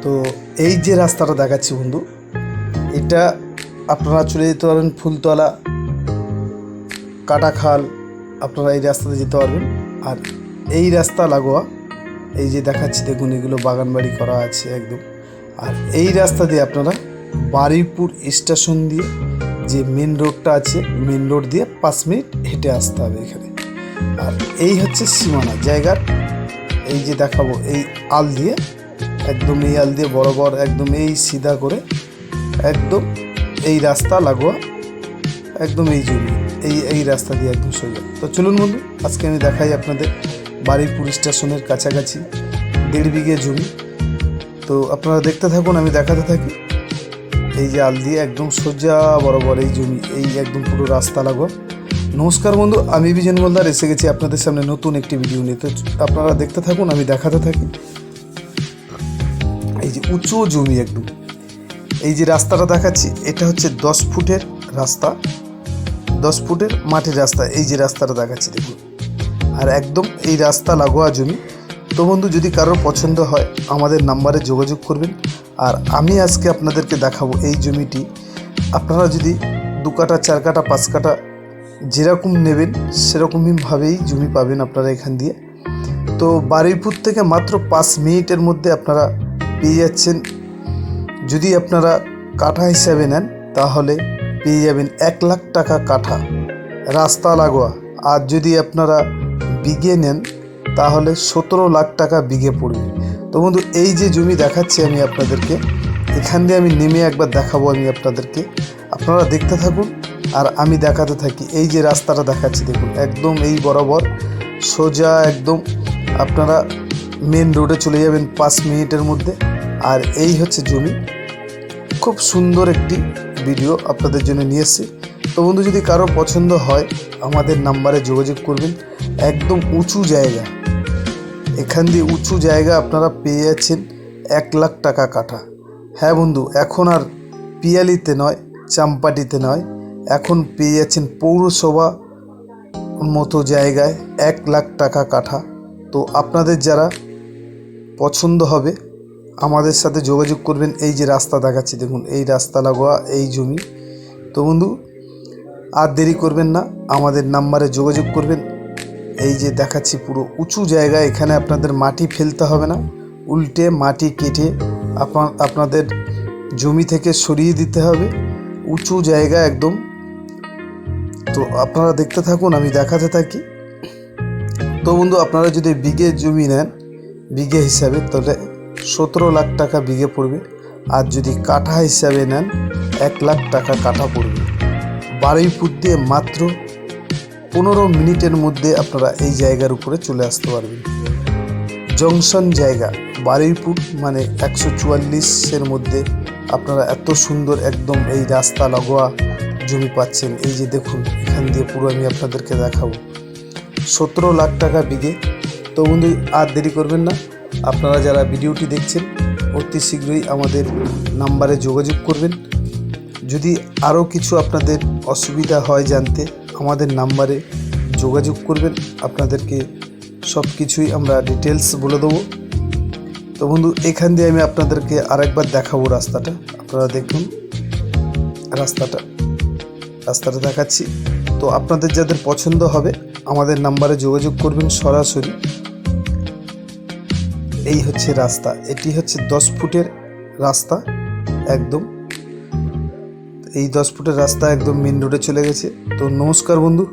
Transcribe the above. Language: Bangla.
তো এই যে রাস্তাটা দেখাচ্ছি বন্ধু, এটা আপনারা চলে যেতে পারবেন ফুলতলা, কাটাখাল, আপনারা এই রাস্তাতে যেতে পারবেন। আর এই রাস্তা লাগোয়া এই যে দেখাচ্ছি দেখুন, এগুলো বাগান বাড়ি করা আছে একদম। আর এই রাস্তা দিয়ে আপনারা বারুইপুর স্টেশন দিয়ে যে মেন রোডটা আছে, মেন রোড দিয়ে 5 মিনিট হেঁটে আসতে হবে এখানে। আর এই হচ্ছে সীমানা জায়গার, এই যে দেখাবো এই আল দিয়ে, একদম এই আল দিয়ে বরাবর একদম এই সিধা করে একদম এই রাস্তা লাগোয়া একদম এই জমি, এই রাস্তা দিয়ে একদম সোজা। তো চলুন বন্ধু, আজকে আমি দেখাই আপনাদের বারুইপুর স্টেশনের কাছাকাছি 1.5 বিঘে জমি। তো আপনারা দেখতে থাকুন, আমি দেখাতে থাকি। এই যে আল দিয়ে একদম সোজা বরাবর এই জমি, এই একদম পুরো রাস্তা লাগোয়া। নমস্কার বন্ধু, আমি বিজন মোলদার এসে গেছি আপনাদের সামনে নতুন একটি ভিডিও নিয়ে। তো আপনারা দেখতে থাকুন, আমি দেখাতে থাকি। এই যে উঁচু জমি একদম, এই যে রাস্তাটা দেখাচ্ছি, এটা হচ্ছে 10 ফুটের রাস্তা, 10 ফুটের মাটির রাস্তা। এই যে রাস্তাটা দেখাচ্ছি দেখুন, আর একদম এই রাস্তা লাগোয়া জমি। তো বন্ধু, যদি কারোর পছন্দ হয় আমাদের নাম্বারে যোগাযোগ করবেন। আর আমি আজকে আপনাদেরকে দেখাবো এই জমিটি, আপনারা যদি 2 কাঠা 4 কাঠা 5 কাঠা যেরকম নেবেন সেরকমইভাবেই জমি পাবেন আপনারা এখান দিয়ে। তো বারুইপুর থেকে মাত্র 5 মিনিটের মধ্যে আপনারা পেয়ে যাচ্ছেন। যদি আপনারা কাঠা হিসাবে নেন তাহলে পেয়ে যাবেন 1 লাখ টাকা কাঠা, রাস্তা লাগোয়া। আর যদি আপনারা বিঘে নেন তাহলে 17 লাখ টাকা বিঘে পড়বে। তো বন্ধু, এই যে জমি দেখাচ্ছি আমি আপনাদেরকে, এখান দিয়ে আমি নেমে একবার দেখাবো আমি আপনাদেরকে, আপনারা দেখতে থাকুন আর আমি দেখাতে থাকি। এই যে রাস্তাটা দেখাচ্ছি দেখুন, একদম এই বরাবর সোজা একদম আপনারা মেন রোডে চলে যাবেন 5 মিনিটের মধ্যে। আর এই হচ্ছে জমি, খুব সুন্দর একটি ভিডিও আপনাদের জন্য নিয়ে এসেছি। তো বন্ধু, যদি কারো পছন্দ হয় আমাদের নাম্বারে যোগাযোগ করবেন। একদম উঁচু জায়গা, এখান দিয়ে উঁচু জায়গা আপনারা পেয়ে যাচ্ছেন 1 লাখ টাকা কাঠা। হ্যাঁ বন্ধু, এখন আর পিয়ালিতে নয়, চাম্পাটিতে নয়, এখন পেয়ে যাচ্ছেন পৌরসভা মতো জায়গায় 1 লাখ টাকা কাঠা। তো আপনাদের যারা পছন্দ হবে আমাদের সাথে যোগাযোগ করবেন। এই যে রাস্তা দেখাচ্ছি দেখুন, এই রাস্তা লাগোয়া এই জমি। তো বন্ধু, আর দেরি করবেন না, আমাদের নাম্বারে যোগাযোগ করবেন। এই যে দেখাচ্ছি পুরো উঁচু জায়গা, এখানে আপনাদের মাটি ফেলতে হবে না, উল্টে মাটি কেটে আপনাদের জমি থেকে সরিয়ে দিতে হবে। উঁচু জায়গা একদম। তো আপনারা দেখতে থাকুন, আমি দেখাতে থাকি। তো বন্ধু, আপনারা যদি বিঘে জমি নেন বিঘে হিসাবে তাহলে 17 লাখ টাকা বিঘে পড়বে। আর যদি কাঠা হিসাবে নেন 1 লাখ টাকা কাঠা পড়বে। বারুইপুর দিয়ে মাত্র 15 মিনিটের মধ্যে আপনারা এই জায়গার উপরে চলে আসতে পারবেন। জংশন জায়গা বারুইপুর মানে 144-এর মধ্যে আপনারা এত সুন্দর একদম এই রাস্তা লাগোয়া জমি পাচ্ছেন। এই যে দেখুন, এখান দিয়ে পুরো আমি আপনাদেরকে দেখাবো, 17 লাখ টাকা বিঘে। তো বন্ধু, আর দেরি করবেন না, আপনারা যারা ভিডিওটি দেখছেন অতি শীঘ্রই আমাদের নাম্বারে যোগাযোগ করবেন। যদি আরও কিছু আপনাদের অসুবিধা হয় জানতে, আমাদের নাম্বারে যোগাযোগ করবেন, আপনাদেরকে সব কিছুই আমরা ডিটেলস বলে দেবো। তো বন্ধু, এখান দিয়ে আমি আপনাদেরকে আরেকবার দেখাবো রাস্তাটা, আপনারা দেখুন রাস্তাটা দেখাচ্ছি। তো আপনাদের যাদের পছন্দ হবে আমাদের নাম্বারে যোগাযোগ করবেন সরাসরি। এই হচ্ছে রাস্তা, এটি হচ্ছে 10 ফুটের রাস্তা একদম। এই 10 ফুটের রাস্তা একদম মেন রোডে চলে গেছে। তো নমস্কার বন্ধু।